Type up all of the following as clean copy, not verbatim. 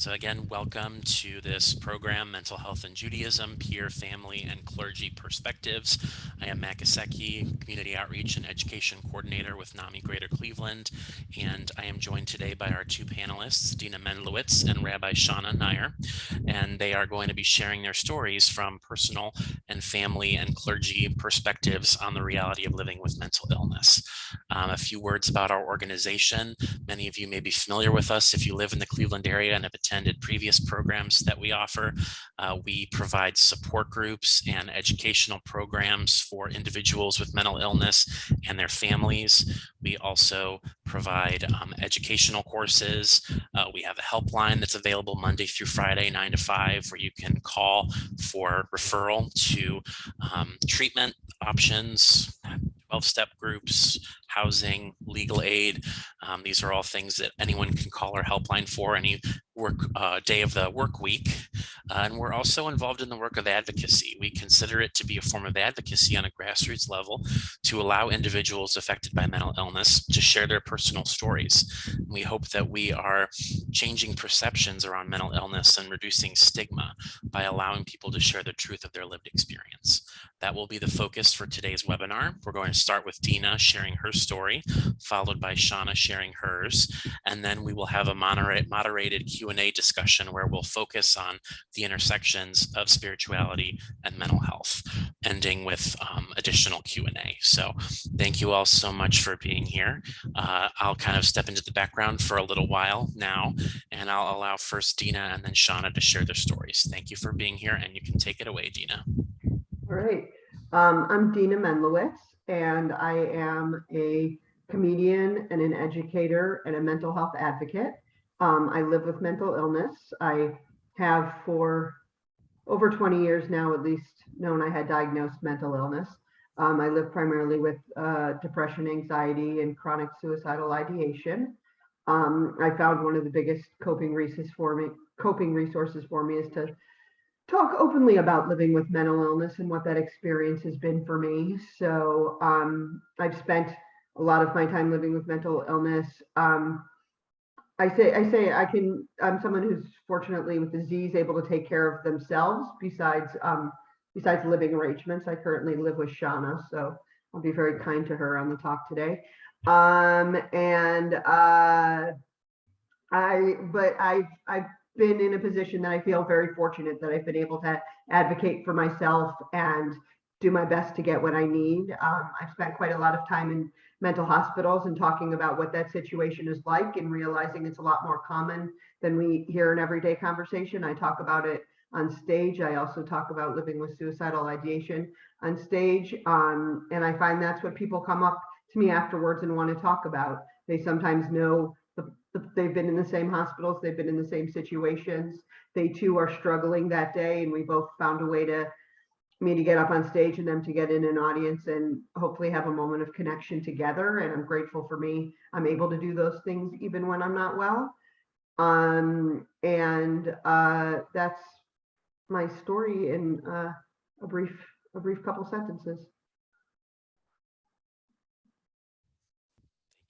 So again, welcome to this program, Mental Health and Judaism, Peer, Family, and Clergy Perspectives. I am Matt Gasecki, Community Outreach and Education Coordinator with NAMI Greater Cleveland, and I am joined today by our two panelists, Dina Mendlowitz and Rabbi Shauna Nair, and they are going to be sharing their stories from personal and family and clergy perspectives on the reality of living with mental illness. A few words about our organization. Many of you may be familiar with us if you live in the Cleveland area and have attended previous programs that we offer. We provide support groups and educational programs for individuals with mental illness and their families. We also provide educational courses. We have a helpline that's available Monday through Friday, 9 to 5, where you can call for referral to treatment options, 12-step groups, housing, legal aid. These are all things that anyone can call our helpline for any day of the work week. And we're also involved in the work of advocacy. We consider it to be a form of advocacy on a grassroots level to allow individuals affected by mental illness to share their personal stories. We hope that we are changing perceptions around mental illness and reducing stigma by allowing people to share the truth of their lived experience. That will be the focus for today's webinar. We're going to start with Dina sharing her story, followed by Shauna sharing hers, and then we will have a moderated Q&A discussion where we'll focus on the intersections of spirituality and mental health, ending with additional Q&A. So thank you all so much for being here. I'll kind of step into the background for a little while now, and I'll allow first Dina and then Shauna to share their stories. Thank you for being here, and you can take it away, Dina. All right. I'm Dina Mendlowitz, and I am a comedian and an educator and a mental health advocate. I live with mental illness. I have for over 20 years now, at least, known I had diagnosed mental illness. I live primarily with depression, anxiety, and chronic suicidal ideation. I found one of the biggest coping resources for me is to talk openly about living with mental illness and what that experience has been for me. So I've spent a lot of my time living with mental illness. I'm someone who's fortunately with disease able to take care of themselves besides living arrangements. I currently live with Shauna, so I'll be very kind to her on the talk today. I've been in a position that I feel very fortunate that I've been able to advocate for myself and do my best to get what I need. I've spent quite a lot of time in mental hospitals and talking about what that situation is like and realizing it's a lot more common than we hear in everyday conversation. I talk about it on stage. I also talk about living with suicidal ideation on stage. And I find that's what people come up to me afterwards and want to talk about. They sometimes know they've been in the same hospitals, they've been in the same situations. They too are struggling that day, and we both found a way to get up on stage and them to get in an audience and hopefully have a moment of connection together. And I'm grateful for me. I'm able to do those things even when I'm not well. That's my story in a brief couple sentences.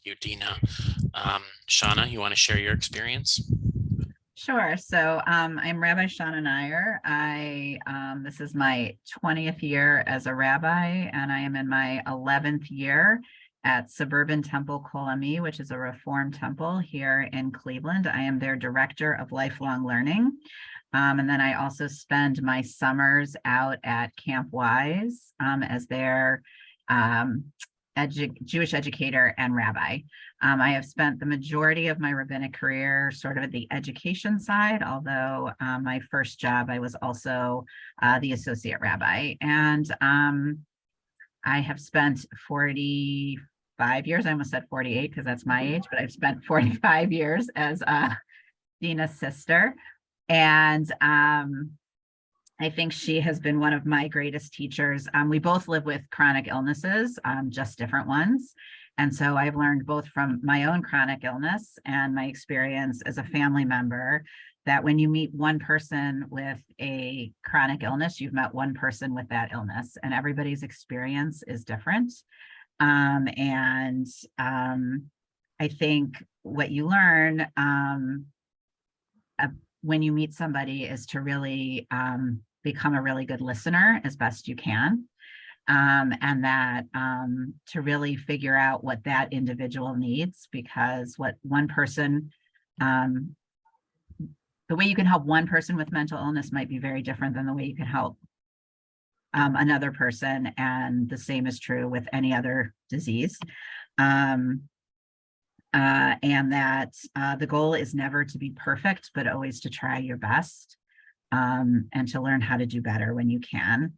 Thank you, Dina. Shauna, you want to share your experience? Sure. So I'm Rabbi Shauna Nair. This is my 20th year as a rabbi, and I am in my 11th year at Suburban Temple Kol Ami, which is a Reform temple here in Cleveland. I am their director of lifelong learning. And then I also spend my summers out at Camp Wise as their Jewish educator and rabbi. I have spent the majority of my rabbinic career sort of at the education side, although my first job, I was also the associate rabbi. And I have spent 45 years, I almost said 48 because that's my age, but I've spent 45 years as Dina's sister. And I think she has been one of my greatest teachers. We both live with chronic illnesses, just different ones. And so I've learned both from my own chronic illness and my experience as a family member that when you meet one person with a chronic illness, you've met one person with that illness, and everybody's experience is different. I think what you learn when you meet somebody is to really become a really good listener as best you can. And that to really figure out what that individual needs, because what one person, the way you can help one person with mental illness might be very different than the way you can help another person. And the same is true with any other disease. And that the goal is never to be perfect, but always to try your best and to learn how to do better when you can.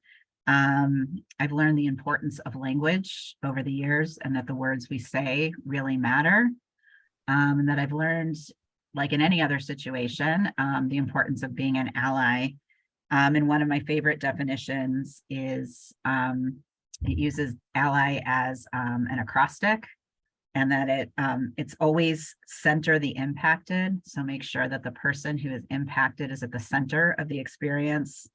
I've learned the importance of language over the years, and that the words we say really matter. And that I've learned, like in any other situation, the importance of being an ally. And one of my favorite definitions is it uses ally as an acrostic, and that it's always center the impacted. So make sure that the person who is impacted is at the center of the experience.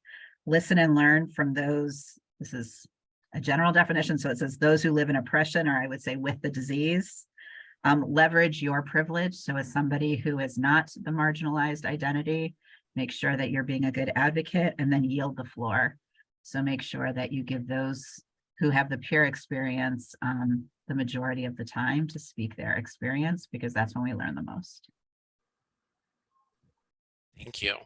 Listen and learn from those. This is a general definition. So it says those who live in oppression, or I would say with the disease. Leverage your privilege. So as somebody who is not the marginalized identity, make sure that you're being a good advocate, and then yield the floor. So make sure that you give those who have the peer experience the majority of the time to speak their experience, because that's when we learn the most. Thank you.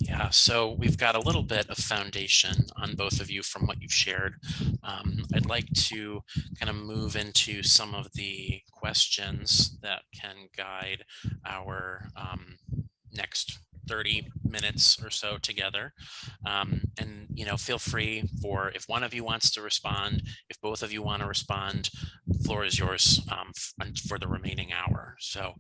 Yeah, so we've got a little bit of foundation on both of you from what you've shared. I'd like to kind of move into some of the questions that can guide our next 30 minutes or so together. And, you know, feel free for, if one of you wants to respond, if both of you want to respond, the floor is yours for the remaining hour. So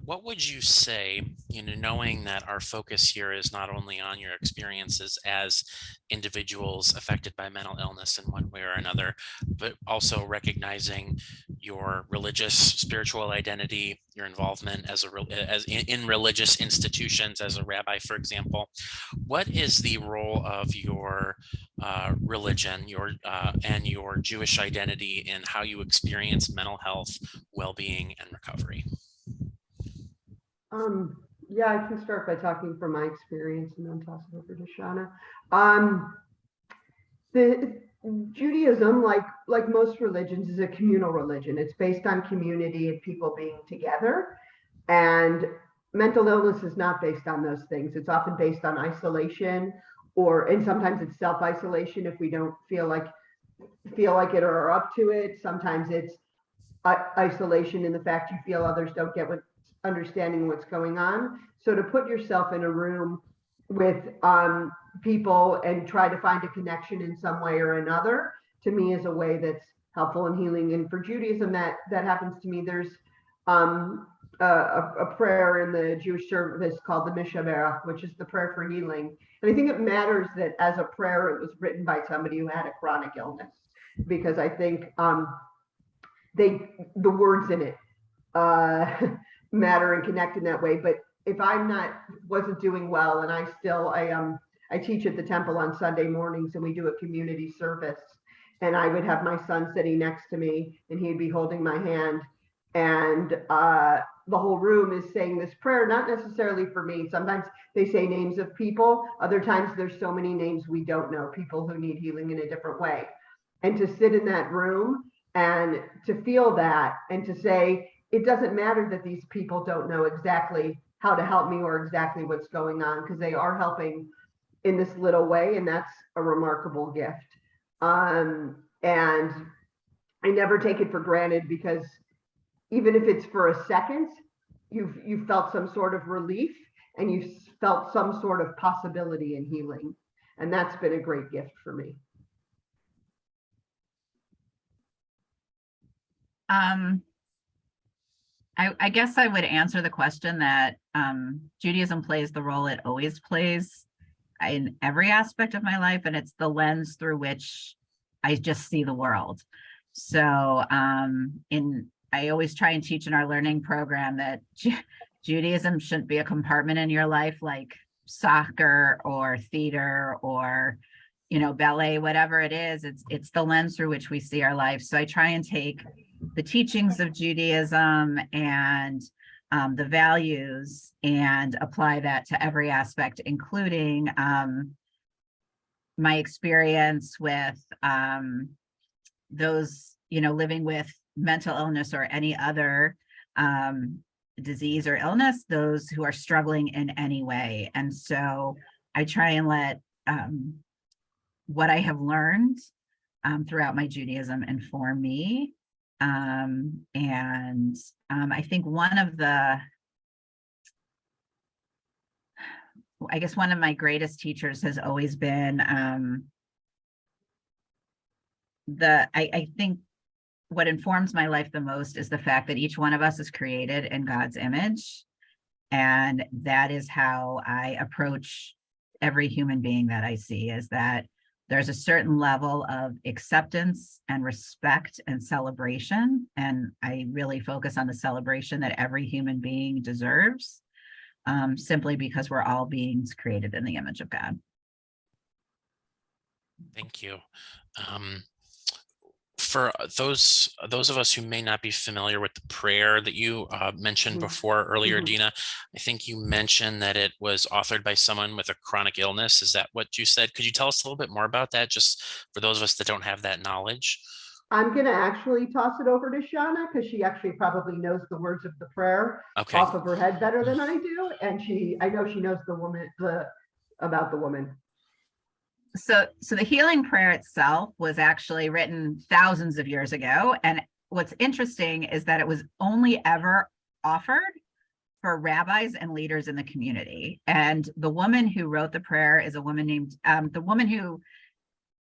what would you say, you know, knowing that our focus here is not only on your experiences as individuals affected by mental illness in one way or another, but also recognizing your religious, spiritual identity, your involvement in religious institutions as a rabbi, for example. What is the role of your religion, and your Jewish identity in how you experience mental health, well-being, and recovery? Yeah, I can start by talking from my experience and then toss it over to Shauna. The Judaism, like most religions, is a communal religion. It's based on community and people being together. And mental illness is not based on those things. It's often based on isolation, and sometimes it's self-isolation if we don't feel like it or are up to it. Sometimes it's isolation in the fact you feel others don't get understanding what's going on. So to put yourself in a room with people and try to find a connection in some way or another, to me, is a way that's helpful and healing. And for Judaism, that happens to me. There's a prayer in the Jewish service called the Mishaberach, which is the prayer for healing. And I think it matters that as a prayer, it was written by somebody who had a chronic illness, because I think the words in it matter and connect in that way. But if wasn't doing well, and I teach at the temple on Sunday mornings, and we do a community service, and I would have my son sitting next to me, and he'd be holding my hand, and the whole room is saying this prayer, not necessarily for me. Sometimes they say names of people. Other times there's so many names we don't know, people who need healing in a different way. And to sit in that room and to feel that, and to say, it doesn't matter that these people don't know exactly how to help me or exactly what's going on, because they are helping in this little way, and that's a remarkable gift. And I never take it for granted, because even if it's for a second, you've felt some sort of relief, and you've felt some sort of possibility in healing, and that's been a great gift for me. I guess I would answer the question that Judaism plays the role it always plays in every aspect of my life, and it's the lens through which I just see the world. So I always try and teach in our learning program that Judaism shouldn't be a compartment in your life like soccer or theater or, you know, ballet, whatever it is. It's the lens through which we see our life. So I try and take the teachings of Judaism and the values and apply that to every aspect, including my experience with those, living with mental illness or any other disease or illness, those who are struggling in any way. And so I try and let what I have learned throughout my Judaism inform me. I think one of my greatest teachers has always been I think what informs my life the most is the fact that each one of us is created in God's image. And that is how I approach every human being that I see, is that there's a certain level of acceptance and respect and celebration. And I really focus on the celebration that every human being deserves, simply because we're all beings created in the image of God. Thank you. For those of us who may not be familiar with the prayer that you mentioned before earlier, Dina, I think you mentioned that it was authored by someone with a chronic illness. Is that what you said? Could you tell us a little bit more about that, just for those of us that don't have that knowledge? I'm going to actually toss it over to Shauna, because she actually probably knows the words of the prayer off of her head better than I do. And I know she knows about the woman. So the healing prayer itself was actually written thousands of years ago. And what's interesting is that it was only ever offered for rabbis and leaders in the community. And the woman who wrote the prayer is a woman named, the woman who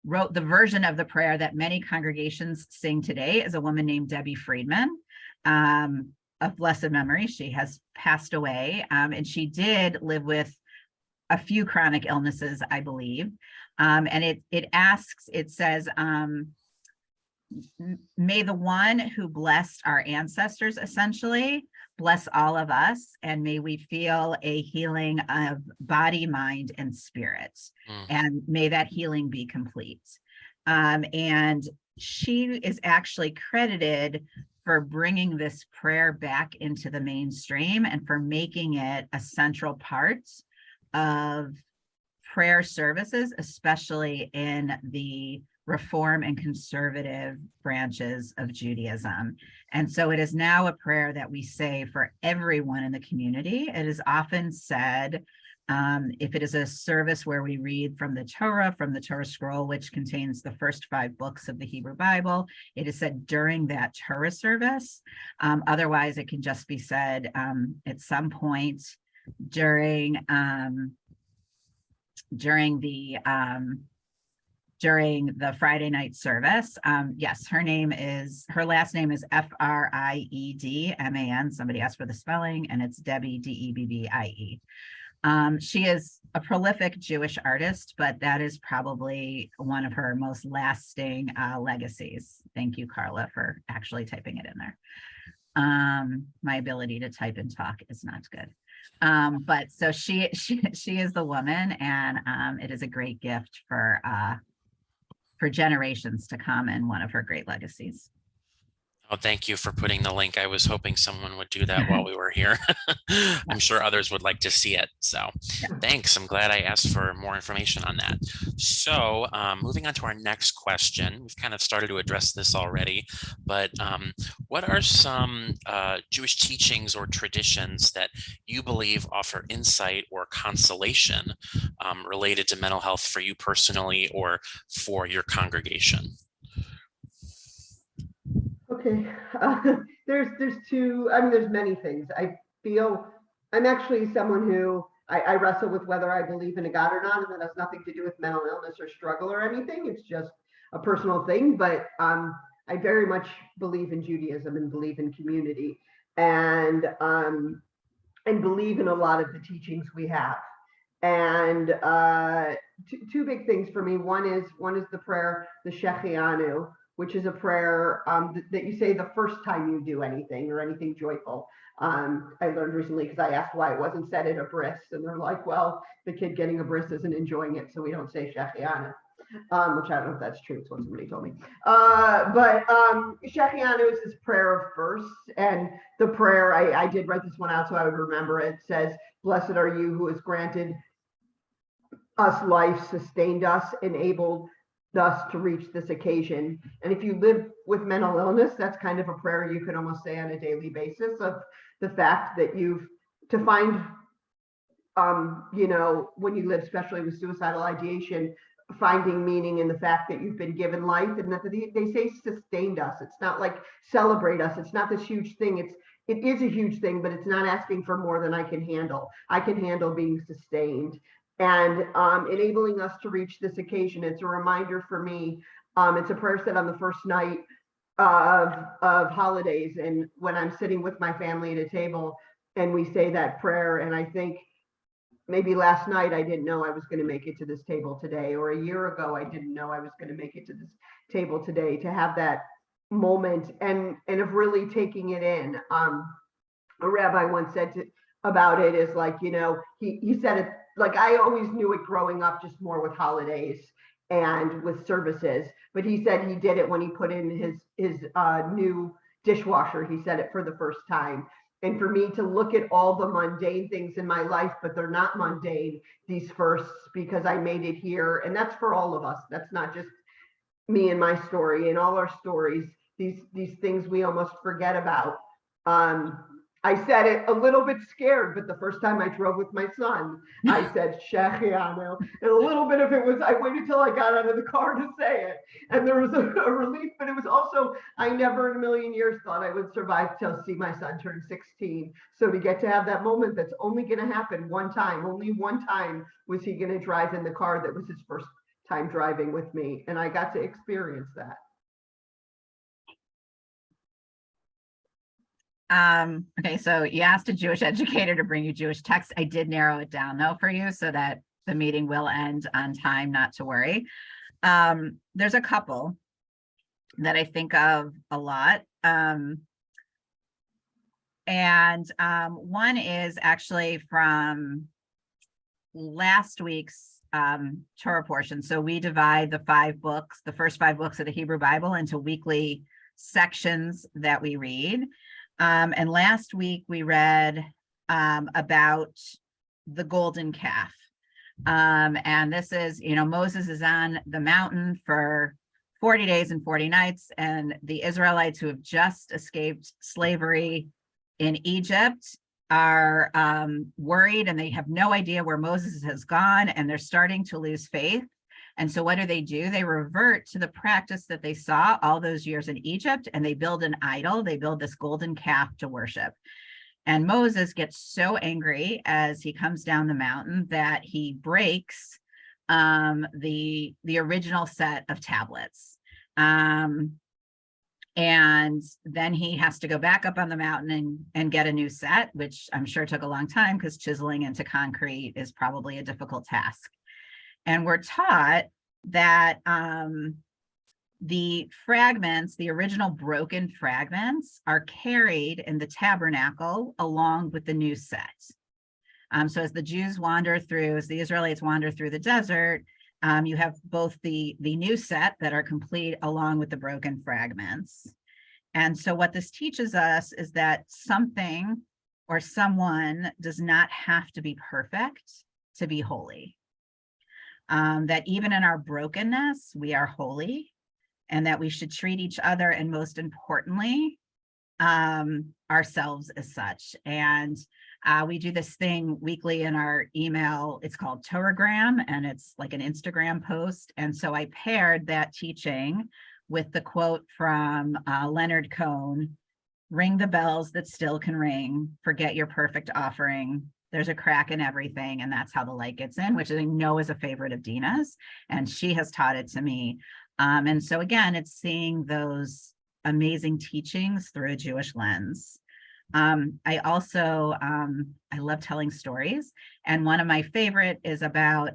wrote the version of the prayer that many congregations sing today is a woman named Debbie Friedman, of blessed memory. She has passed away, and she did live with a few chronic illnesses, I believe. And it says, may the one who blessed our ancestors essentially bless all of us, and may we feel a healing of body, mind, and spirit. And may that healing be complete. And she is actually credited for bringing this prayer back into the mainstream and for making it a central part of prayer services, especially in the Reform and conservative branches of Judaism. And so it is now a prayer that we say for everyone in the community. It is often said, if it is a service where we read from the Torah scroll, which contains the first 5 books of the Hebrew Bible, it is said during that Torah service. Otherwise, it can just be said at some point during the Friday night service. Yes, her last name is Friedman. Somebody asked for the spelling, and it's Debbie, Debbie. She is a prolific Jewish artist, but that is probably one of her most lasting legacies. Thank you, Carla, for actually typing it in there. My ability to type and talk is not good. But so she is the woman, and it is a great gift for generations to come, and one of her great legacies. Oh, thank you for putting the link. I was hoping someone would do that while we were here. I'm sure others would like to see it. So thanks. I'm glad I asked for more information on that. So moving on to our next question, we've kind of started to address this already, but what are some Jewish teachings or traditions that you believe offer insight or consolation related to mental health for you personally or for your congregation? Okay, there's many things. I feel I'm actually someone who I wrestle with whether I believe in a God or not, and that has nothing to do with mental illness or struggle or anything. It's just a personal thing. But I very much believe in Judaism and believe in community, and believe in a lot of the teachings we have. And two big things for me. One is the prayer, the Shechianu, which is a prayer that you say the first time you do anything or anything joyful. I learned recently because I asked why it wasn't said at a bris, and they're like, well, the kid getting a bris isn't enjoying it, so we don't say Shechianu. which I don't know if that's true. It's what somebody told me. But Shechianu is this prayer of first, and the prayer, I did write this one out so I would remember it. It says, "Blessed are you who has granted us life, sustained us, enabled us to reach this occasion." And if you live with mental illness, that's kind of a prayer you can almost say on a daily basis, of the fact that to find, when you live, especially with suicidal ideation, finding meaning in the fact that you've been given life, and that they say sustained us. It's not like celebrate us. It's not this huge thing. It is a huge thing, but it's not asking for more than I can handle. I can handle being sustained, and enabling us to reach this occasion. It's a reminder for me. It's a prayer said on the first night of holidays, and when I'm sitting with my family at a table and we say that prayer, and I think, maybe last night I didn't know I was going to make it to this table today, or a year ago I didn't know I was going to make it to this table today. To have that moment and of really taking it in. A rabbi once said about it is like, he said it like, I always knew it growing up, just more with holidays and with services, but he said he did it when he put in his new dishwasher. He said it for the first time. And for me to look at all the mundane things in my life, but they're not mundane, these firsts, because I made it here. And that's for all of us. That's not just me and my story. In all our stories, these things we almost forget about. I said it a little bit scared, but the first time I drove with my son, I said Shechianu, and a little bit of it was, I waited till I got out of the car to say it, and there was a relief, but it was also, I never in a million years thought I would survive to see my son turn 16. So to get to have that moment, that's only going to happen one time. Only one time was he going to drive in the car that was his first time driving with me, and I got to experience that. Okay, so you asked a Jewish educator to bring you Jewish text. I did narrow it down though for you so that the meeting will end on time, not to worry. There's a couple that I think of a lot. And one is actually from last week's Torah portion. So we divide the first 5 books of the Hebrew Bible, into weekly sections that we read. And last week we read about the golden calf. And this is, Moses is on the mountain for 40 days and 40 nights, and the Israelites who have just escaped slavery in Egypt are worried, and they have no idea where Moses has gone, and they're starting to lose faith. And so what do? They revert to the practice that they saw all those years in Egypt, and they build an idol. They build this golden calf to worship. And Moses gets so angry as he comes down the mountain that he breaks the original set of tablets. And then he has to go back up on the mountain and get a new set, which I'm sure took a long time, because chiseling into concrete is probably a difficult task. And we're taught that the fragments, the original broken fragments, are carried in the tabernacle along with the new set. So as the Israelites wander through the desert, you have both the new set that are complete along with the broken fragments. And so what this teaches us is that something or someone does not have to be perfect to be holy. That even in our brokenness, we are holy, and that we should treat each other, and most importantly, ourselves, as such. And we do this thing weekly in our email. It's called Toragram, and it's like an Instagram post. And so I paired that teaching with the quote from Leonard Cohen: "Ring the bells that still can ring, forget your perfect offering. There's a crack in everything, and that's how the light gets in," which I know is a favorite of Dina's, and she has taught it to me. And so again, it's seeing those amazing teachings through a Jewish lens. I also, I love telling stories, and one of my favorite is about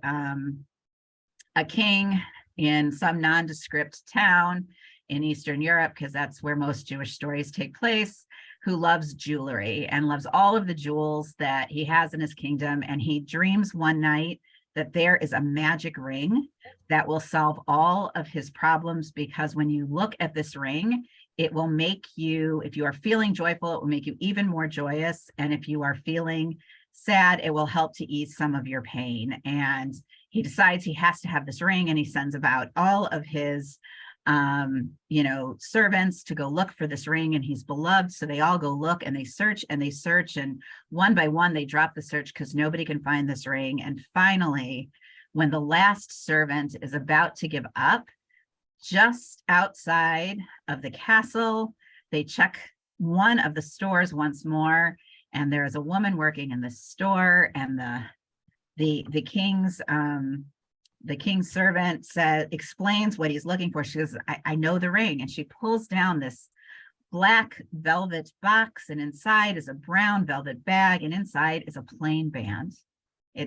a king in some nondescript town in Eastern Europe, because that's where most Jewish stories take place, who loves jewelry and loves all of the jewels that he has in his kingdom. And he dreams one night that there is a magic ring that will solve all of his problems, because when you look at this ring, it will make you, if you are feeling joyful, it will make you even more joyous. And if you are feeling sad, it will help to ease some of your pain. And he decides he has to have this ring, and he sends about all of his servants to go look for this ring, and he's beloved. So they all go look, and they search, and one by one they drop the search because nobody can find this ring. And finally, when the last servant is about to give up, just outside of the castle, they check one of the stores once more, and there is a woman working in the store, and the king's servant explains what he's looking for. She goes, I know the ring. And she pulls down this black velvet box, and inside is a brown velvet bag, and inside is a plain band.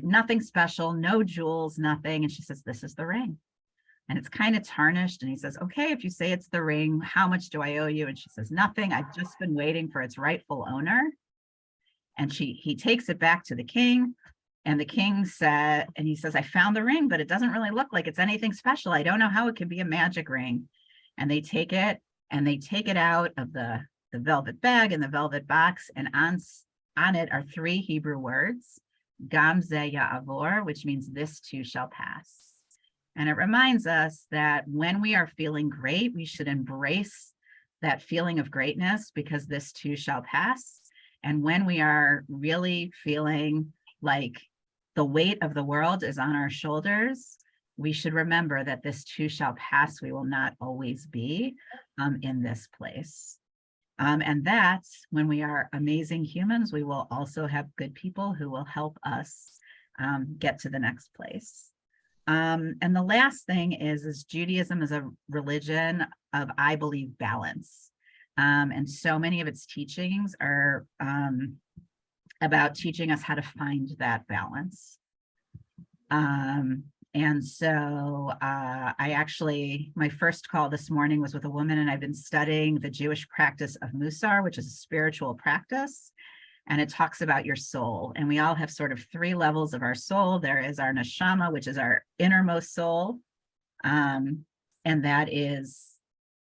Nothing special, no jewels, nothing. And she says, this is the ring. And it's kind of tarnished. And he says, okay, if you say it's the ring, how much do I owe you? And she says, nothing. I've just been waiting for its rightful owner. And he takes it back to the king. And the king said, and he says, I found the ring, but it doesn't really look like it's anything special. I don't know how it could be a magic ring. And they take it out of the velvet bag and the velvet box. And on it are 3 Hebrew words, Gam ze ya'avor, which means this too shall pass. And it reminds us that when we are feeling great, we should embrace that feeling of greatness, because this too shall pass. And when we are really feeling like the weight of the world is on our shoulders, we should remember that this too shall pass. We will not always be in this place. And that when we are amazing humans, we will also have good people who will help us get to the next place. And the last thing is Judaism is a religion of, I believe, balance. And so many of its teachings are about teaching us how to find that balance. And so my first call this morning was with a woman, and I've been studying the Jewish practice of Musar, which is a spiritual practice. And it talks about your soul. And we all have sort of 3 levels of our soul. There is our neshama, which is our innermost soul. And that is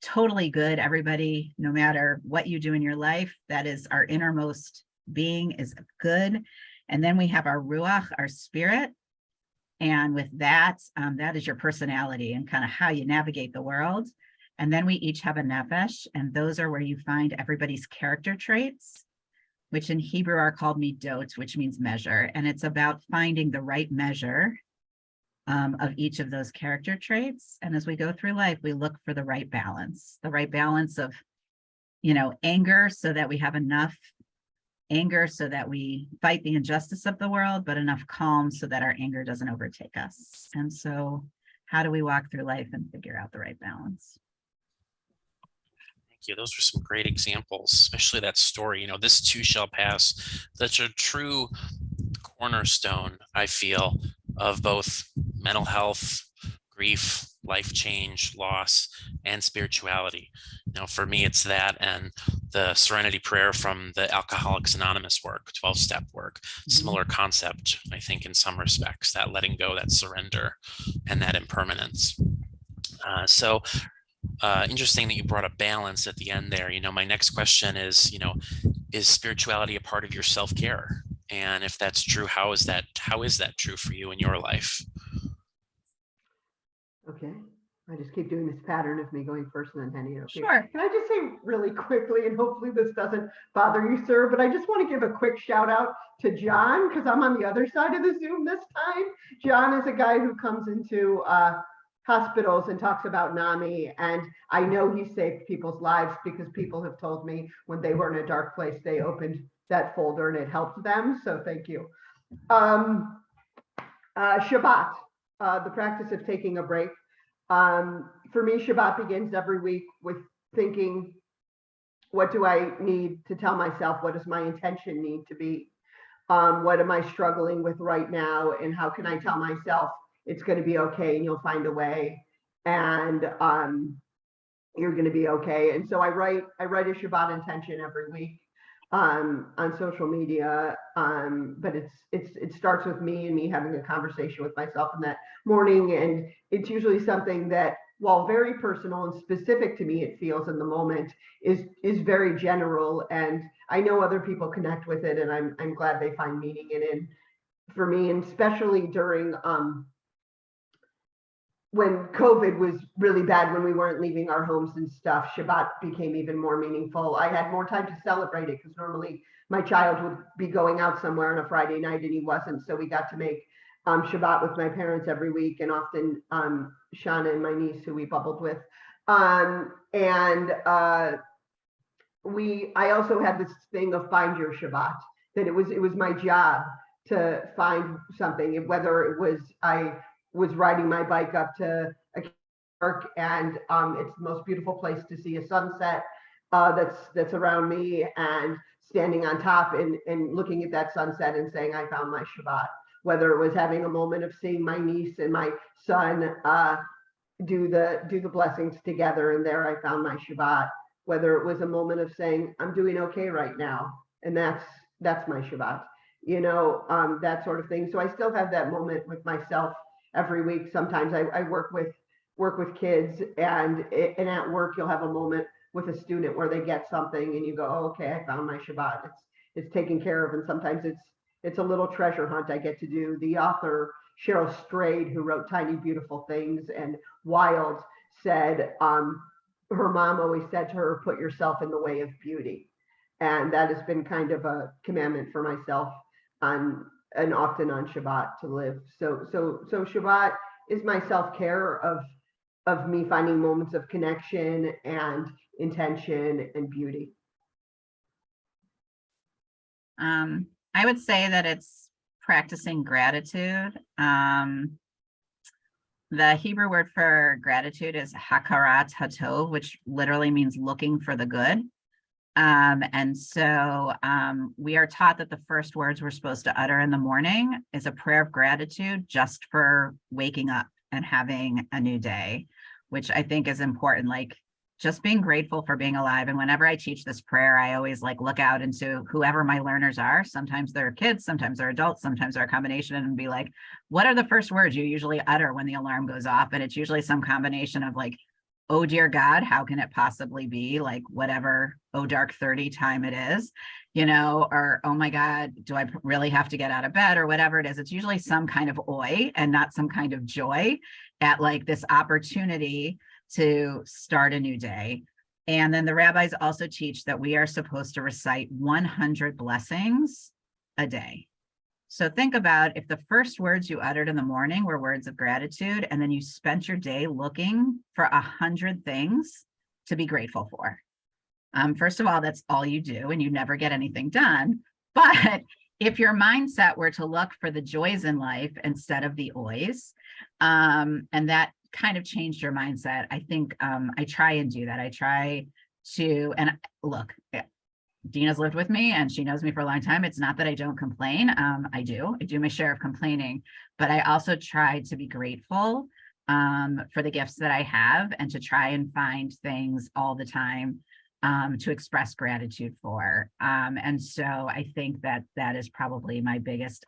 totally good. Everybody, no matter what you do in your life, that is our innermost being is good. And then we have our ruach, our spirit. And with that, that is your personality and kind of how you navigate the world. And then we each have a nefesh, and those are where you find everybody's character traits, which in Hebrew are called midot, which means measure. And it's about finding the right measure of each of those character traits. And as we go through life, we look for the right balance of, anger, so that we have enough anger so that we fight the injustice of the world, but enough calm so that our anger doesn't overtake us. And so how do we walk through life and figure out the right balance? Thank you. Those were some great examples, especially that story, this too shall pass. That's a true cornerstone, I feel, of both mental health, grief, life change, loss, and spirituality. For me, it's that and the serenity prayer from the Alcoholics Anonymous work, 12-step work, similar concept, I think, in some respects, that letting go, that surrender, and that impermanence. So interesting that you brought up balance at the end there. My next question is spirituality a part of your self-care? And if that's true, how is that true for you in your life? Okay. I just keep doing this pattern of me going first and then handing it over. Sure. Can I just say really quickly, and hopefully this doesn't bother you, sir, but I just want to give a quick shout out to John, because I'm on the other side of the Zoom this time. John is a guy who comes into hospitals and talks about NAMI, and I know he saved people's lives because people have told me when they were in a dark place, they opened that folder and it helped them. So thank you. Shabbat, the practice of taking a break. For me, Shabbat begins every week with thinking, what do I need to tell myself? What does my intention need to be? What am I struggling with right now? And how can I tell myself it's going to be okay and you'll find a way, and you're going to be okay. And so I write a Shabbat intention every week. on social media. But it starts with me and me having a conversation with myself in that morning. And it's usually something that, while very personal and specific to me, it feels in the moment, is very general. And I know other people connect with it, and I'm glad they find meaning in it. For me, and especially during when COVID was really bad, when we weren't leaving our homes and stuff, Shabbat became even more meaningful. I had more time to celebrate it, because normally my child would be going out somewhere on a Friday night and he wasn't. So we got to make Shabbat with my parents every week, and often Shauna and my niece, who we bubbled with. And I also had this thing of find your Shabbat, that it was my job to find something, whether it was I was riding my bike up to a park, and it's the most beautiful place to see a sunset that's around me, and standing on top and looking at that sunset and saying I found my Shabbat. Whether it was having a moment of seeing my niece and my son do the blessings together, and there I found my Shabbat. Whether it was a moment of saying I'm doing okay right now, and that's my Shabbat, that sort of thing. So I still have that moment with myself every week. Sometimes I work with kids, and at work you'll have a moment with a student where they get something and you go, oh, okay, I found my Shabbat. It's taken care of. And sometimes it's a little treasure hunt I get to do. The author Cheryl Strayed, who wrote Tiny Beautiful Things and Wild, said her mom always said to her, put yourself in the way of beauty. And that has been kind of a commandment for myself and often on Shabbat to live. So Shabbat is my self-care of me finding moments of connection and intention and beauty. I would say that it's practicing gratitude. The Hebrew word for gratitude is hakarat hatov, which literally means looking for the good. And so we are taught that the first words we're supposed to utter in the morning is a prayer of gratitude just for waking up and having a new day, which I think is important. Like, just being grateful for being alive. And whenever I teach this prayer, I always look out into whoever my learners are. Sometimes they're kids, sometimes they're adults, sometimes they're a combination, and be like, what are the first words you usually utter when the alarm goes off? And it's usually some combination of oh dear God, how can it possibly be, whatever, oh dark 30 time it is, or oh my God, do I really have to get out of bed, or whatever it is. It's usually some kind of oi and not some kind of joy at this opportunity to start a new day. And then the rabbis also teach that we are supposed to recite 100 blessings a day. So think about if the first words you uttered in the morning were words of gratitude, and then you spent your day looking for 100 things to be grateful for. First of all, that's all you do, and you never get anything done. But if your mindset were to look for the joys in life instead of the oys, and that kind of changed your mindset, I think I try and do that. I try to, and look, Dina's lived with me and she knows me for a long time. It's not that I don't complain. I do my share of complaining, but I also try to be grateful for the gifts that I have, and to try and find things all the time to express gratitude for. And so I think that is probably my biggest,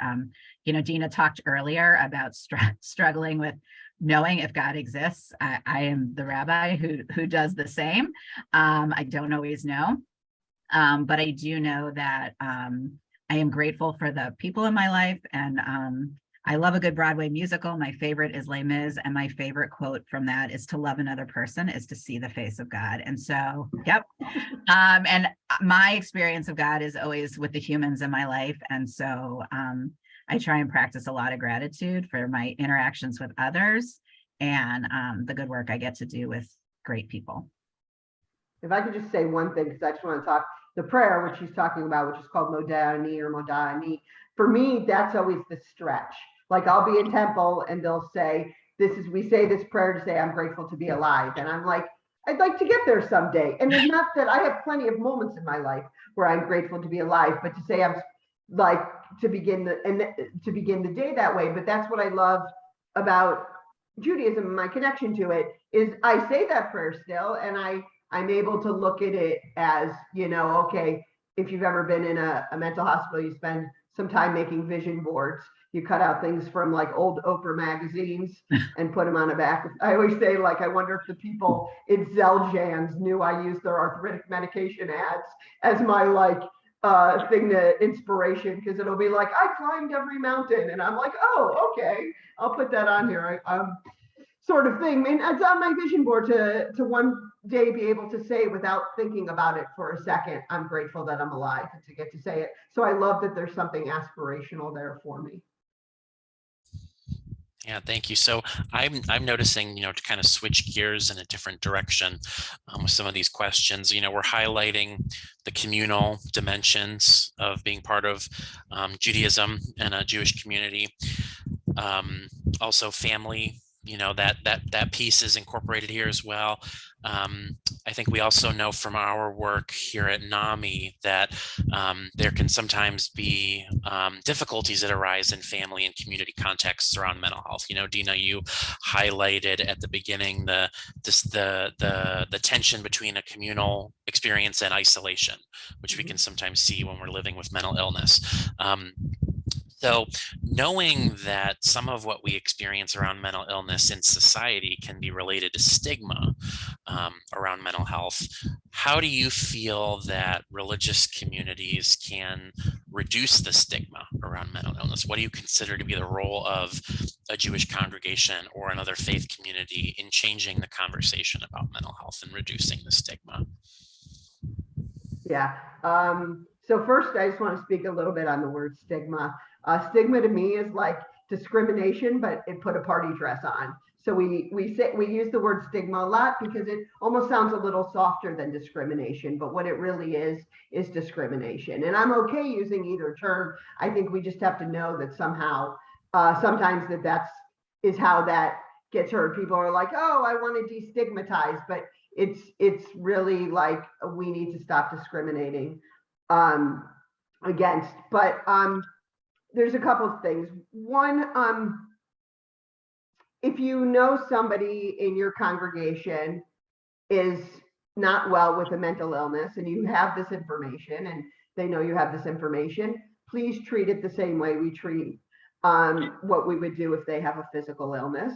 Dina talked earlier about struggling with knowing if God exists. I am the rabbi who does the same. I don't always know. But I do know that I am grateful for the people in my life, and I love a good Broadway musical. My favorite is Les Mis, and my favorite quote from that is, to love another person is to see the face of God. And so, yep. And my experience of God is always with the humans in my life. And so I try and practice a lot of gratitude for my interactions with others and the good work I get to do with great people. If I could just say one thing, because I just want to talk, the prayer, which she's talking about, which is called Modani or Modani, for me, that's always the stretch. I'll be in temple and they'll say, we say this prayer to say, I'm grateful to be alive. And I'm like, I'd like to get there someday. And it's not that I have plenty of moments in my life where I'm grateful to be alive, but to say I'm to begin the day that way. But that's what I love about Judaism and my connection to it, is I say that prayer still, and I'm able to look at it as, okay, if you've ever been in a mental hospital, you spend some time making vision boards. You cut out things from like old Oprah magazines and put them on a back. I always say, like, I wonder if the people in Xeljanz knew I used their arthritic medication ads as my like thing to inspiration, because it'll be like, I climbed every mountain, and I'm like, oh, okay, I'll put that on here. Sort of thing. And it's on my vision board to one day be able to say without thinking about it for a second, I'm grateful that I'm alive, and to get to say it. So I love that there's something aspirational there for me. Yeah, thank you. So I'm noticing, to kind of switch gears in a different direction with some of these questions. We're highlighting the communal dimensions of being part of Judaism and a Jewish community. Also family, that piece is incorporated here as well. I think we also know from our work here at NAMI that there can sometimes be difficulties that arise in family and community contexts around mental health. Dina, you highlighted at the beginning the tension between a communal experience and isolation, which we can sometimes see when we're living with mental illness. So knowing that some of what we experience around mental illness in society can be related to stigma around mental health, how do you feel that religious communities can reduce the stigma around mental illness? What do you consider to be the role of a Jewish congregation or another faith community in changing the conversation about mental health and reducing the stigma? Yeah. So first, I just want to speak a little bit on the word stigma. Stigma to me is like discrimination, but it put a party dress on. So we use the word stigma a lot because it almost sounds a little softer than discrimination, but what it really is discrimination. And I'm okay using either term. I think we just have to know that somehow, sometimes is how that gets heard. People are like, oh, I want to destigmatize, but it's really like we need to stop discriminating against. But there's a couple of things. One, if you know somebody in your congregation is not well with a mental illness and you have this information and they know you have this information, please treat it the same way we treat what we would do if they have a physical illness.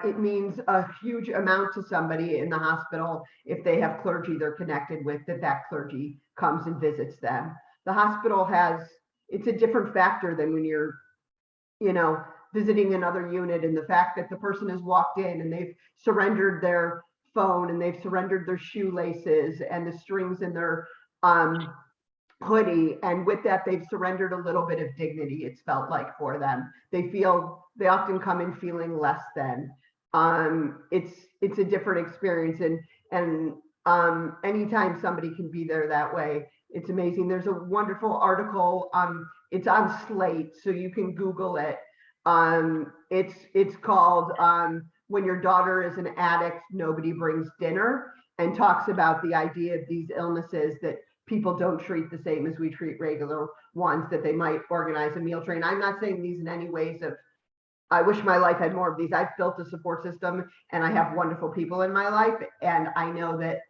It means a huge amount to somebody in the hospital if they have clergy they're connected with, that clergy comes and visits them. The hospital it's a different factor than when you're, visiting another unit, and the fact that the person has walked in and they've surrendered their phone and they've surrendered their shoelaces and the strings in their hoodie, and with that they've surrendered a little bit of dignity, it's felt like, for them. They often come in feeling less than. It's a different experience, and anytime somebody can be there that way, it's amazing. There's a wonderful article, it's on Slate, so you can Google it. It's called When Your Daughter is an Addict, Nobody Brings Dinner, and talks about the idea of these illnesses that people don't treat the same as we treat regular ones, that they might organize a meal train. I'm not saying these in any ways of, I wish my life had more of these. I've built a support system and I have wonderful people in my life, and I know that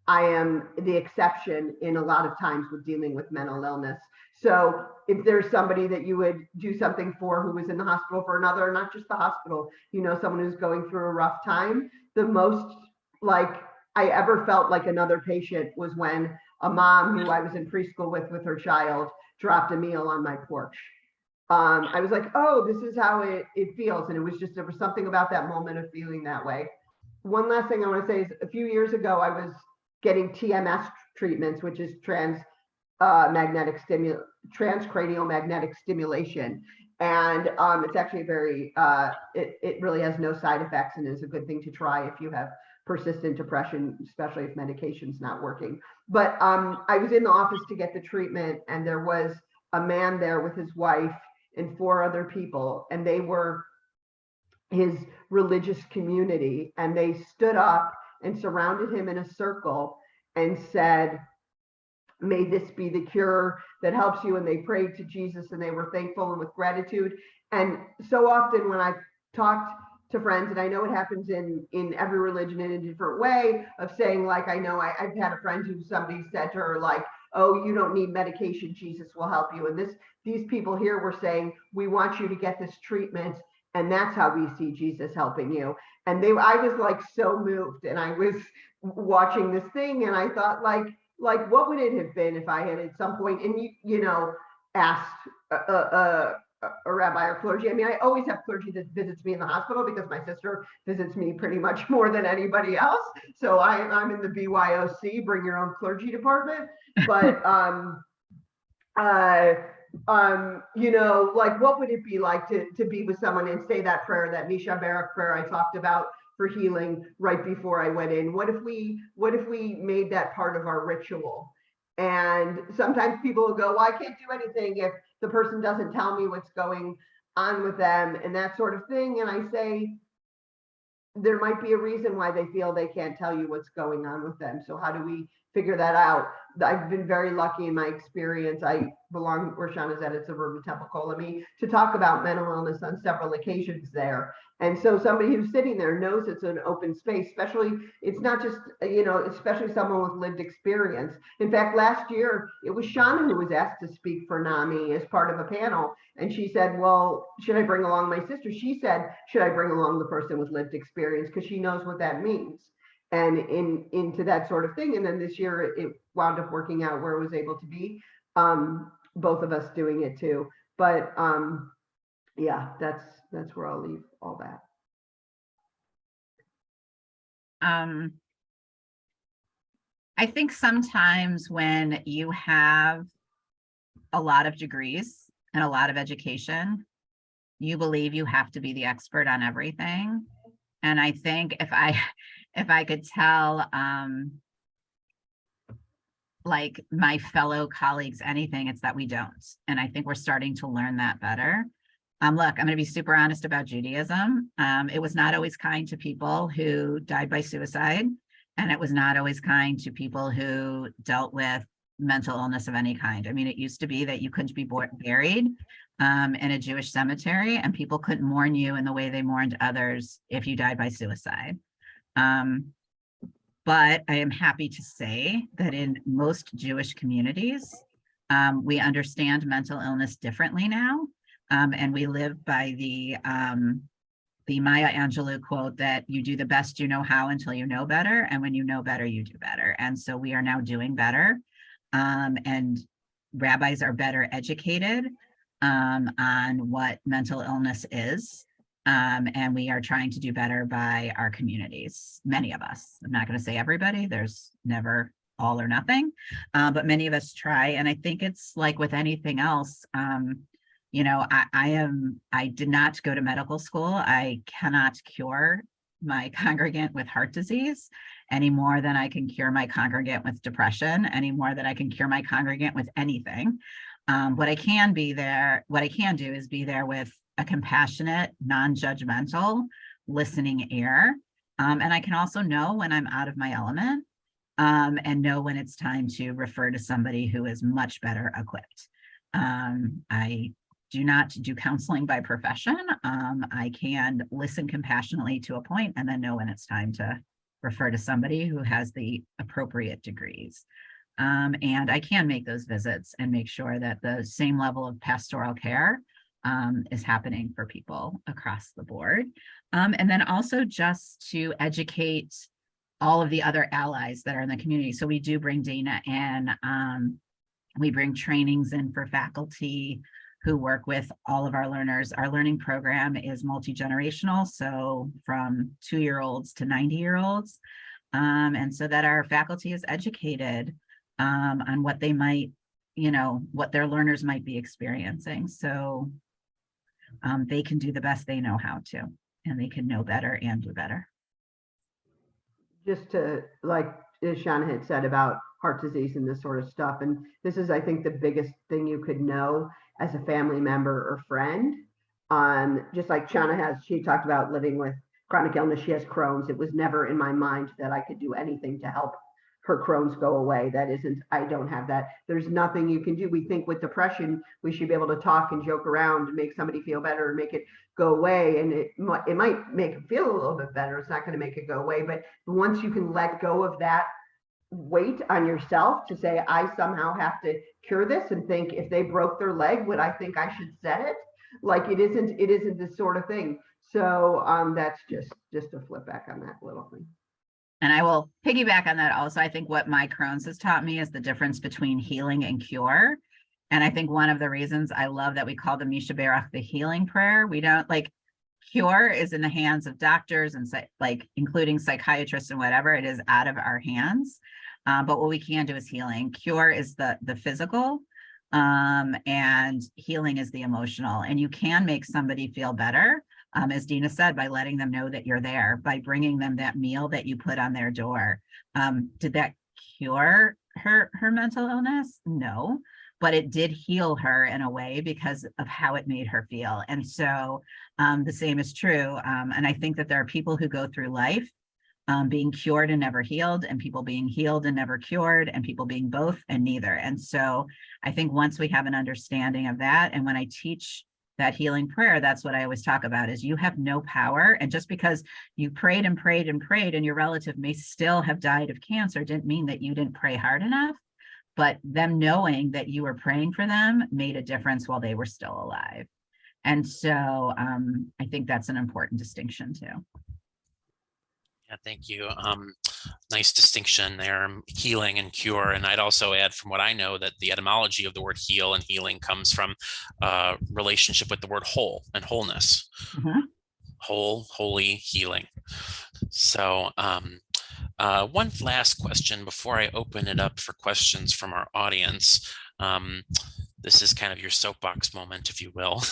I am the exception in a lot of times with dealing with mental illness. So if there's somebody that you would do something for who was in the hospital for another, not just the hospital, someone who's going through a rough time, the most like I ever felt like another patient was when a mom who I was in preschool with her child dropped a meal on my porch. I was like, oh, this is how it feels. And it was there was something about that moment of feeling that way. One last thing I want to say is, a few years ago, I was getting TMS treatments, which is transcranial magnetic stimulation. And it's actually it really has no side effects and is a good thing to try if you have persistent depression, especially if medication's not working. But I was in the office to get the treatment, and there was a man there with his wife and 4 other people, and they were his religious community, and they stood up and surrounded him in a circle and said, may this be the cure that helps you. And they prayed to Jesus, and they were thankful and with gratitude. And so often when I talked to friends, and I know it happens in every religion in a different way, of saying, like, I know I've had a friend who somebody said to her, like, oh, you don't need medication, Jesus will help you. And these people here were saying, we want you to get this treatment, and that's how we see Jesus helping you. And I was like so moved, and I was watching this thing, and I thought, what would it have been if I had at some point, and asked a rabbi or clergy. I mean, I always have clergy that visits me in the hospital because my sister visits me pretty much more than anybody else. So I'm in the BYOC, bring your own clergy department. But like, what would it be like to be with someone and say that prayer, that Misha Barak prayer I talked about for healing right before I went in? What if we made that part of our ritual? And sometimes people will go, well, I can't do anything if the person doesn't tell me what's going on with them and that sort of thing. And I say, there might be a reason why they feel they can't tell you what's going on with them. So how do we figure that out? I've been very lucky in my experience. I belong where Shauna's at Suburban Temple Colony to talk about mental illness on several occasions there. And so somebody who's sitting there knows it's an open space, especially, it's not just, especially someone with lived experience. In fact, last year, it was Shauna who was asked to speak for NAMI as part of a panel. And she said, well, should I bring along my sister? She said, should I bring along the person with lived experience? Because she knows what that means. And into that sort of thing. And then this year it wound up working out where it was able to be both of us doing it too. But yeah, that's where I'll leave all that. I think sometimes when you have a lot of degrees and a lot of education, you believe you have to be the expert on everything. And I think if I could tell like my fellow colleagues anything, it's that we don't. And I think we're starting to learn that better. Look, I'm going to be super honest about Judaism. It was not always kind to people who died by suicide, and it was not always kind to people who dealt with mental illness of any kind. I mean, it used to be that you couldn't be buried in a Jewish cemetery, and people couldn't mourn you in the way they mourned others if you died by suicide. But I am happy to say that in most Jewish communities, we understand mental illness differently now. And we live by the Maya Angelou quote that you do the best you know how until you know better. And when you know better, you do better. And so we are now doing better. And rabbis are better educated on what mental illness is. And we are trying to do better by our communities, many of us. I'm not going to say everybody, there's never all or nothing, but many of us try. And I think it's like with anything else, I did not go to medical school. I cannot cure my congregant with heart disease any more than I can cure my congregant with depression, any more than I can cure my congregant with anything. What I can do is be there with a compassionate, non-judgmental, listening ear. And I can also know when I'm out of my element and know when it's time to refer to somebody who is much better equipped. I do not do counseling by profession. I can listen compassionately to a point and then know when it's time to refer to somebody who has the appropriate degrees. And I can make those visits and make sure that the same level of pastoral care is happening for people across the board. And then also just to educate all of the other allies that are in the community. So we do bring Dana in, we bring trainings in for faculty who work with all of our learners. Our learning program is multi-generational, so from 2-year-olds to 90-year-olds. And so that our faculty is educated on what they might, what their learners might be experiencing. So they can do the best they know how to, and they can know better and do better. Just to, like as Shauna had said about heart disease and this sort of stuff, and this is, I think, the biggest thing you could know as a family member or friend. Just like Shauna she talked about living with chronic illness, she has Crohn's. It was never in my mind that I could do anything to help her Crohn's go away. That isn't, I don't have that. There's nothing you can do. We think with depression, we should be able to talk and joke around and make somebody feel better and make it go away. And it might make it feel a little bit better. It's not going to make it go away. But once you can let go of that weight on yourself to say, I somehow have to cure this, and think, if they broke their leg, would I think I should set it? Like, it isn't this sort of thing. So that's just a flip back on that little thing. And I will piggyback on that also. I think what my Crohn's has taught me is the difference between healing and cure. And I think one of the reasons I love that we call the Misha Berach the healing prayer. We don't, like, cure is in the hands of doctors and like including psychiatrists and whatever. It is out of our hands. But what we can do is healing. Cure is the physical, and healing is the emotional. And you can make somebody feel better, as Dina said, by letting them know that you're there, by bringing them that meal that you put on their door. Did that cure her mental illness? No, but it did heal her in a way because of how it made her feel. And so the same is true. And I think that there are people who go through life being cured and never healed, and people being healed and never cured, and people being both and neither. And so I think once we have an understanding of that, and when I teach that healing prayer, that's what I always talk about, is you have no power. And just because you prayed and prayed and prayed and your relative may still have died of cancer didn't mean that you didn't pray hard enough. But them knowing that you were praying for them made a difference while they were still alive. And so I think that's an important distinction too. Yeah, thank you. Nice distinction there, healing and cure. And I'd also add, from what I know, that the etymology of the word heal and healing comes from relationship with the word whole and wholeness. Mm-hmm. Whole, holy, healing. So one last question before I open it up for questions from our audience. This is kind of your soapbox moment, if you will.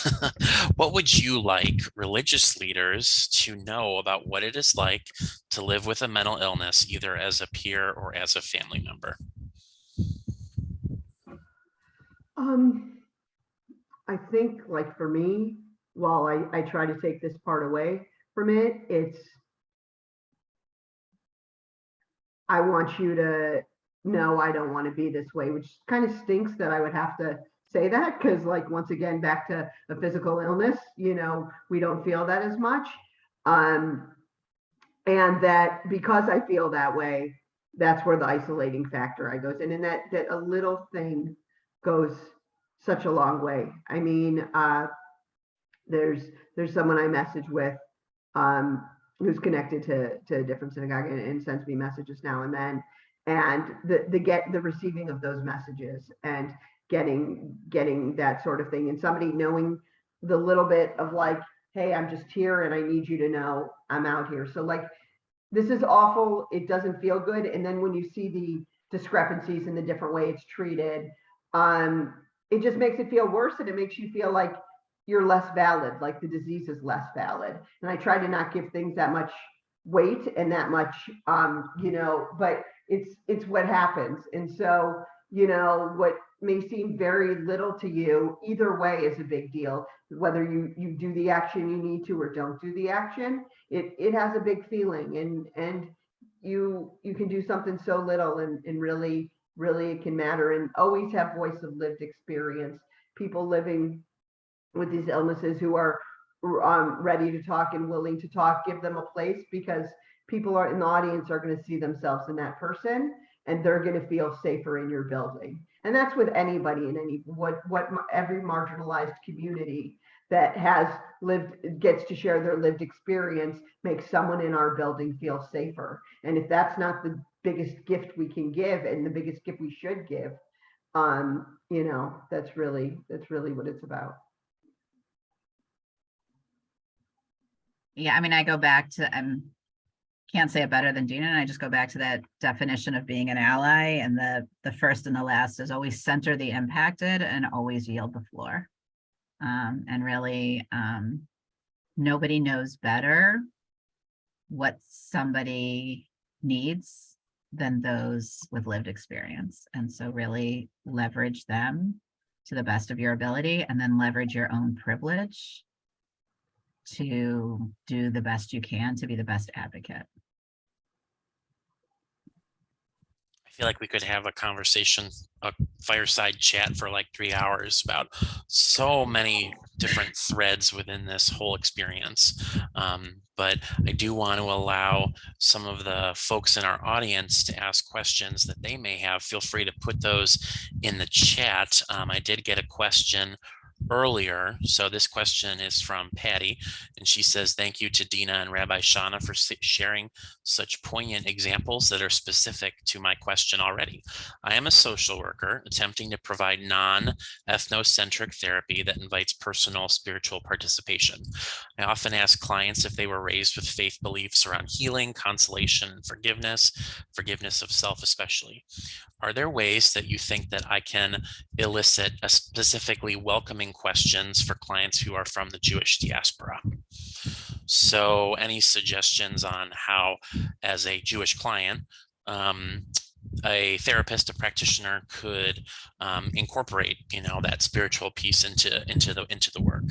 What would you like religious leaders to know about what it is like to live with a mental illness, either as a peer or as a family member? I think, like, for me, while I try to take this part away from it, it's, I want you to know I don't want to be this way, which kind of stinks that I would have to say that, because, like, once again, back to a physical illness, we don't feel that as much. And that because I feel that way, that's where the isolating factor I goes in, and that a little thing goes such a long way. I mean, there's someone I message with who's connected to a different synagogue and sends me messages now and then, and the receiving of those messages and getting that sort of thing, and somebody knowing the little bit of, like, hey, I'm just here and I need you to know I'm out here. So, like, this is awful. It doesn't feel good. And then when you see the discrepancies in the different way it's treated, it just makes it feel worse, and it makes you feel like you're less valid, like the disease is less valid. And I try to not give things that much weight and that much, but it's what happens. And so, what may seem very little to you, either way is a big deal. Whether you do the action you need to or don't do the action, it has a big feeling, and you can do something so little, and really it can matter. And always have voice of lived experience, people living with these illnesses who are ready to talk and willing to talk. Give them a place, because people are in the audience are going to see themselves in that person, and they're going to feel safer in your building. And that's with anybody in every marginalized community that has lived, gets to share their lived experience, makes someone in our building feel safer. And if that's not the biggest gift we can give, and the biggest gift we should give, that's really what it's about. Yeah, I mean, I go back to, can't say it better than Dina, and I just go back to that definition of being an ally, and the first and the last is always center the impacted and always yield the floor. And really, nobody knows better what somebody needs than those with lived experience. And so really leverage them to the best of your ability, and then leverage your own privilege to do the best you can to be the best advocate. I feel like we could have a conversation, a fireside chat for like 3 hours about so many different threads within this whole experience. But I do want to allow some of the folks in our audience to ask questions that they may have. Feel free to put those in the chat. I did get a question earlier. So this question is from Patty, and she says, thank you to Dina and Rabbi Shana for sharing such poignant examples that are specific to my question already. I am a social worker attempting to provide non-ethnocentric therapy that invites personal spiritual participation. I often ask clients if they were raised with faith beliefs around healing, consolation, and forgiveness of self especially. Are there ways that you think that I can elicit a specifically welcoming questions for clients who are from the Jewish diaspora? So any suggestions on how, as a Jewish client, a therapist, a practitioner could incorporate, that spiritual piece into the work?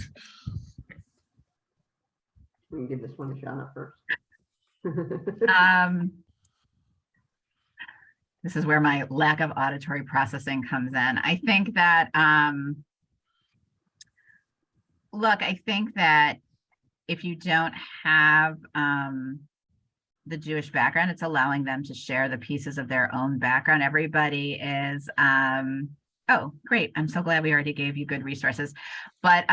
We can give this one to Shana first. This is where my lack of auditory processing comes in. I think that, look, I think that if you don't have the Jewish background, it's allowing them to share the pieces of their own background. Everybody is, oh, great. I'm so glad we already gave you good resources. But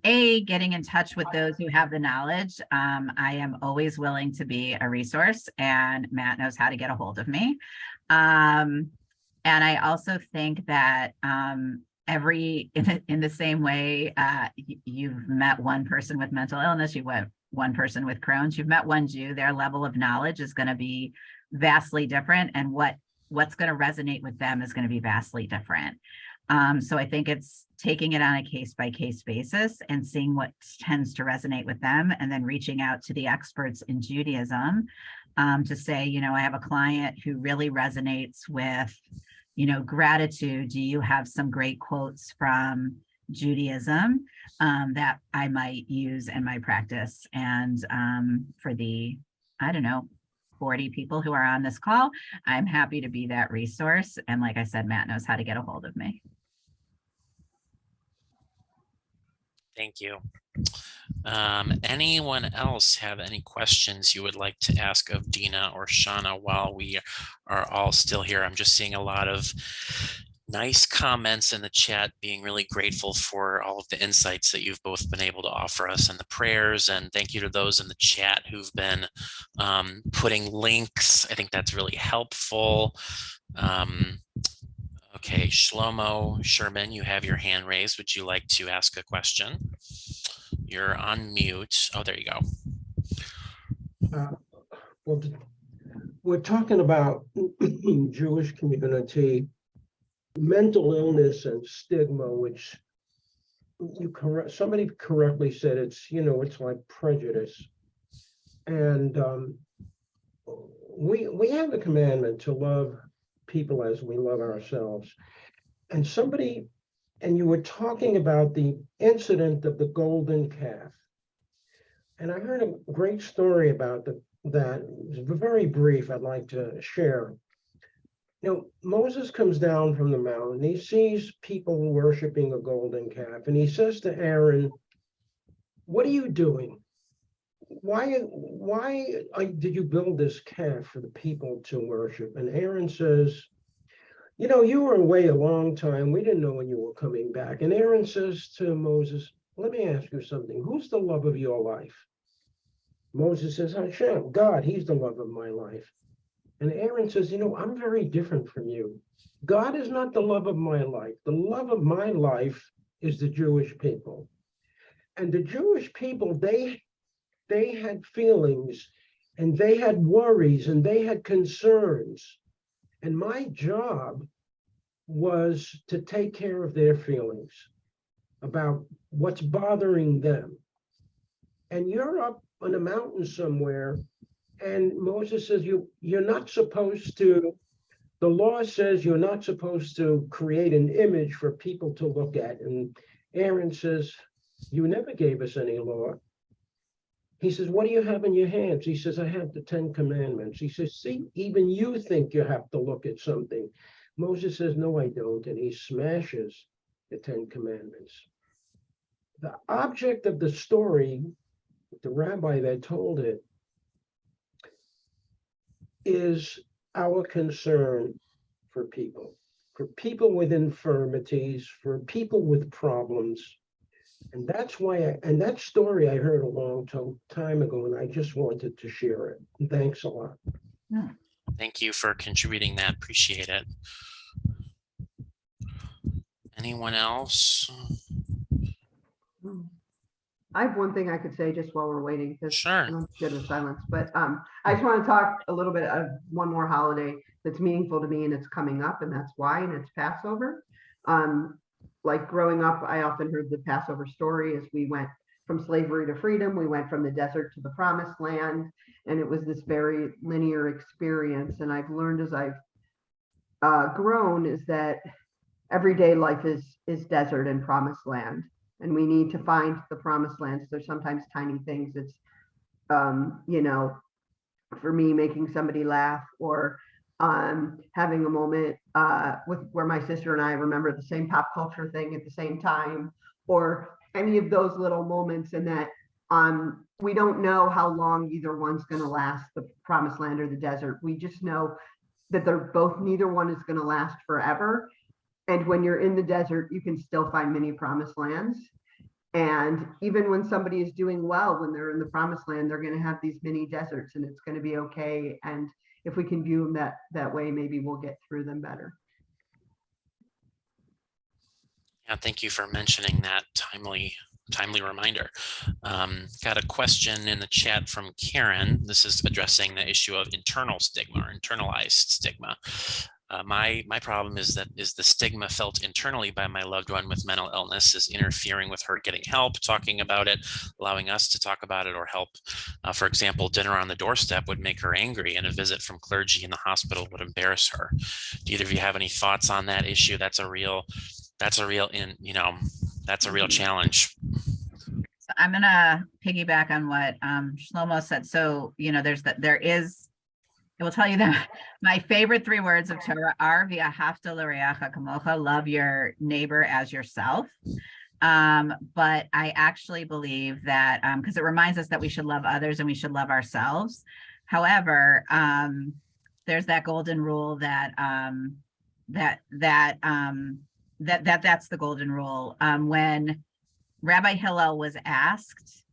getting in touch with those who have the knowledge. I am always willing to be a resource, and Matt knows how to get a hold of me. And I also think that in the same way, you've met one person with mental illness, you've met one person with Crohn's, you've met one Jew, their level of knowledge is going to be vastly different, and what's going to resonate with them is going to be vastly different. So I think it's taking it on a case-by-case basis and seeing what tends to resonate with them, and then reaching out to the experts in Judaism to say, I have a client who really resonates with, gratitude. Do you have some great quotes from Judaism that I might use in my practice? And for the, 40 people who are on this call, I'm happy to be that resource. And like I said, Matt knows how to get a hold of me. Thank you. Anyone else have any questions you would like to ask of Dina or Shana while we are all still here? I'm just seeing a lot of nice comments in the chat, being really grateful for all of the insights that you've both been able to offer us, and the prayers. And thank you to those in the chat who've been putting links. I think that's really helpful. Okay, Shlomo Sherman, you have your hand raised. Would you like to ask a question? You're on mute. Oh, there you go. Well, we're talking about Jewish community, mental illness and stigma, which somebody correctly said it's like prejudice. And we have the commandment to love people as we love ourselves. And you were talking about the incident of the golden calf. And I heard a great story about that. It's very brief, I'd like to share. Moses comes down from the mountain. He sees people worshiping a golden calf, and he says to Aaron, "What are you doing? Why did you build this calf for the people to worship?" And Aaron says, "You were away a long time. We didn't know when you were coming back." And Aaron says to Moses, "Let me ask you something. Who's the love of your life?" Moses says, "Hashem, God, he's the love of my life." And Aaron says, "I'm very different from you. God is not the love of my life. The love of my life is the Jewish people." And the Jewish people, they had feelings, and they had worries, and they had concerns. And my job was to take care of their feelings about what's bothering them. And you're up on a mountain somewhere, and Moses says, you're not supposed to, the law says you're not supposed to create an image for people to look at. And Aaron says, "You never gave us any law." He says, what do you have in your hands? He says, I have the 10 commandments. He says, see, even you think you have to look at something. Moses says, no, I don't. And he smashes the 10 commandments. The object of the story, the rabbi that told it, is our concern for people with infirmities, for people with problems. And that's why, and that story I heard a long time ago, and I just wanted to share it. And thanks a lot. Thank you for contributing that. Appreciate it. Anyone else? I have one thing I could say just while we're waiting, because Sure. I'm good with silence, but I just want to talk a little bit of one more holiday that's meaningful to me, and it's coming up, and that's why, and it's Passover. Like growing up, I often heard the Passover story as we went from slavery to freedom. We went from the desert to the promised land, and it was this very linear experience. And I've learned as I've grown is that everyday life is desert and promised land. And we need to find the promised lands. There's sometimes tiny things. It's, you know, for me, making somebody laugh, or having a moment with where my sister and I remember the same pop culture thing at the same time, or any of those little moments. And that we don't know how long either one's going to last, the promised land or the desert. We just know that neither one is going to last forever. And when you're in the desert, you can still find many promised lands. And even when somebody is doing well, when they're in the promised land, they're going to have these mini deserts, and it's going to be okay. And if we can view them that way, maybe we'll get through them better. Yeah, thank you for mentioning that timely reminder. Got a question in the chat from Karen. This is addressing the issue of internal stigma or internalized stigma. My problem is the stigma felt internally by my loved one with mental illness is interfering with her getting help, talking about it, allowing us to talk about it or help. For example, dinner on the doorstep would make her angry, and a visit from clergy in the hospital would embarrass her. Do either of you have any thoughts on that issue? That's a real challenge. So I'm gonna piggyback on what Shlomo said. So, you know, I will tell you that my favorite 3 words of Torah are v'ahavta l'reacha kamocha, love your neighbor as yourself. But I actually believe that because it reminds us that we should love others and we should love ourselves. However, there's that golden rule that's the golden rule. When Rabbi Hillel was asked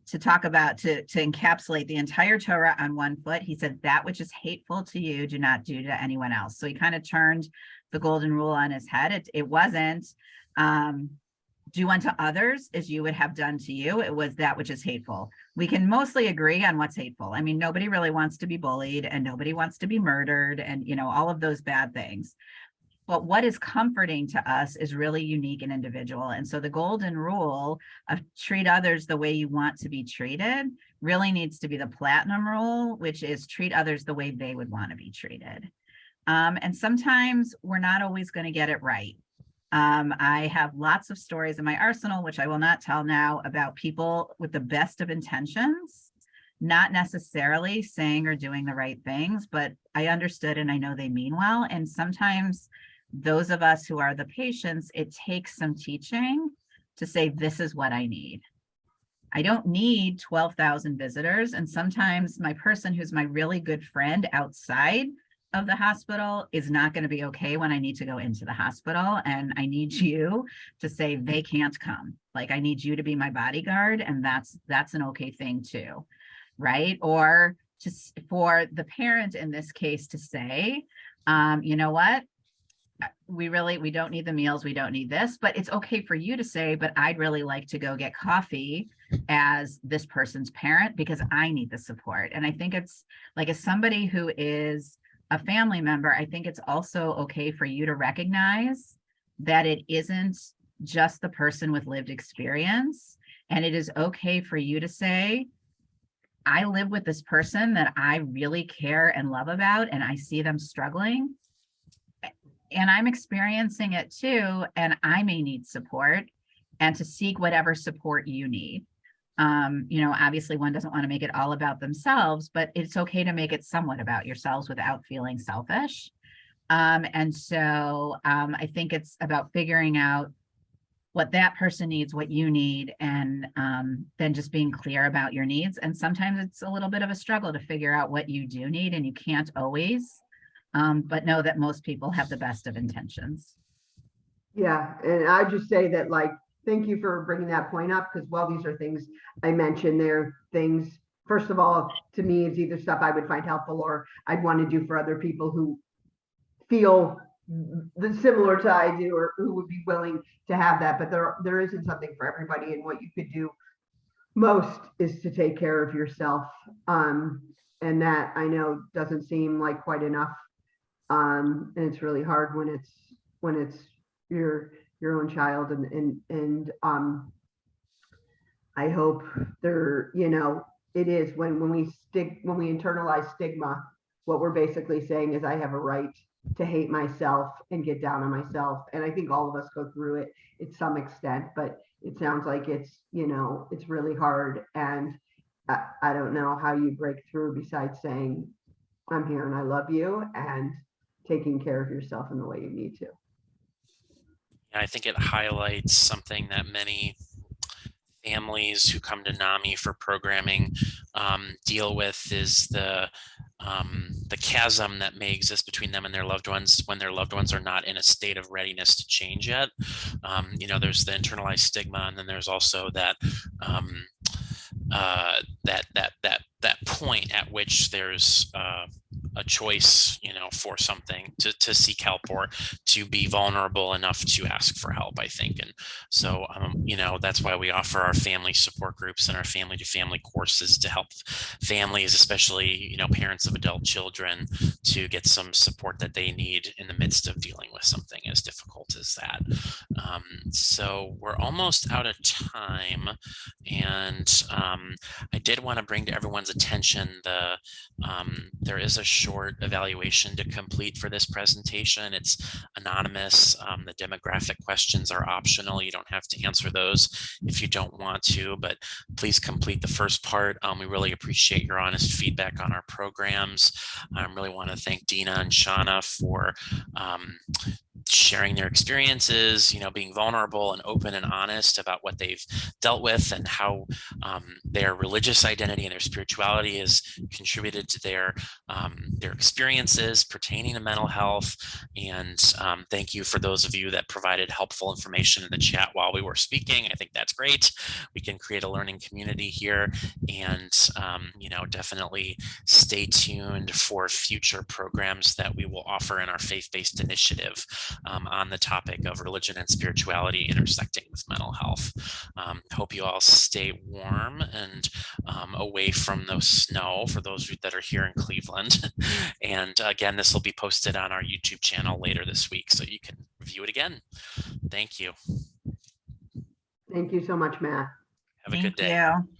to talk about, to encapsulate the entire Torah on one foot, he said, that which is hateful to you, do not do to anyone else. So he kind of turned the golden rule on his head. It wasn't do unto others as you would have done to you. It was that which is hateful. We can mostly agree on what's hateful. I mean, nobody really wants to be bullied, and nobody wants to be murdered, and, you know, all of those bad things. But what is comforting to us is really unique and individual. And so the golden rule of treat others the way you want to be treated really needs to be the platinum rule, which is treat others the way they would want to be treated. And sometimes we're not always going to get it right. I have lots of stories in my arsenal, which I will not tell now, about people with the best of intentions, not necessarily saying or doing the right things, but I understood and I know they mean well. And sometimes those of us who are the patients, it takes some teaching to say, this is what I need. I don't need 12,000 visitors. And sometimes my person who's my really good friend outside of the hospital is not going to be okay when I need to go into the hospital. And I need you to say they can't come. Like, I need you to be my bodyguard. And that's an okay thing too, right? Or just for the parent in this case to say, you know what? We don't need the meals. We don't need this, but it's okay for you to say, but I'd really like to go get coffee as this person's parent because I need the support. And I think it's like, as somebody who is a family member, I think it's also okay for you to recognize that it isn't just the person with lived experience. And it is okay for you to say, I live with this person that I really care and love about, and I see them struggling. And I'm experiencing it too, and I may need support, and to seek whatever support you need. Obviously one doesn't want to make it all about themselves, but it's okay to make it somewhat about yourselves without feeling selfish. And so I think it's about figuring out what that person needs, what you need, and then just being clear about your needs. And sometimes it's a little bit of a struggle to figure out what you do need, and you can't always, but know that most people have the best of intentions. Yeah, and I just say that, like, thank you for bringing that point up, because while these are things I mentioned, they're things, first of all, to me, it's either stuff I would find helpful or I'd want to do for other people who feel similar to I do, or who would be willing to have that. But there isn't something for everybody, and what you could do most is to take care of yourself. And that, I know, doesn't seem like quite enough. And it's really hard when it's your own child, and I hope there, it is when we internalize stigma, what we're basically saying is I have a right to hate myself and get down on myself. And I think all of us go through it to some extent, but it sounds like it's really hard. And I don't know how you break through besides saying, I'm here and I love you, and taking care of yourself in the way you need to. I think it highlights something that many families who come to NAMI for programming deal with, is the chasm that may exist between them and their loved ones when their loved ones are not in a state of readiness to change yet. There's the internalized stigma, and then there's also that that point at which there's a choice, for something to seek help or to be vulnerable enough to ask for help, I think. And so, that's why we offer our family support groups and our family to family courses to help families, especially, parents of adult children, to get some support that they need in the midst of dealing with something as difficult as that. So we're almost out of time. And I did want to bring to everyone's attention there is a short evaluation to complete for this presentation. It's anonymous. The demographic questions are optional. You don't have to answer those if you don't want to, but please complete the first part. We really appreciate your honest feedback on our programs. I really want to thank Dina and Shauna for sharing their experiences, being vulnerable and open and honest about what they've dealt with, and how their religious identity and their spirituality has contributed to their experiences pertaining to mental health. And thank you for those of you that provided helpful information in the chat while we were speaking. I think that's great. We can create a learning community here, and definitely stay tuned for future programs that we will offer in our faith-based initiative on the topic of religion and spirituality intersecting with mental health. Hope you all stay warm and away from the snow for those that are here in Cleveland. And again, this will be posted on our YouTube channel later this week, so you can review it again. Thank you. Thank you so much, Matt. Have a good day. Thank you.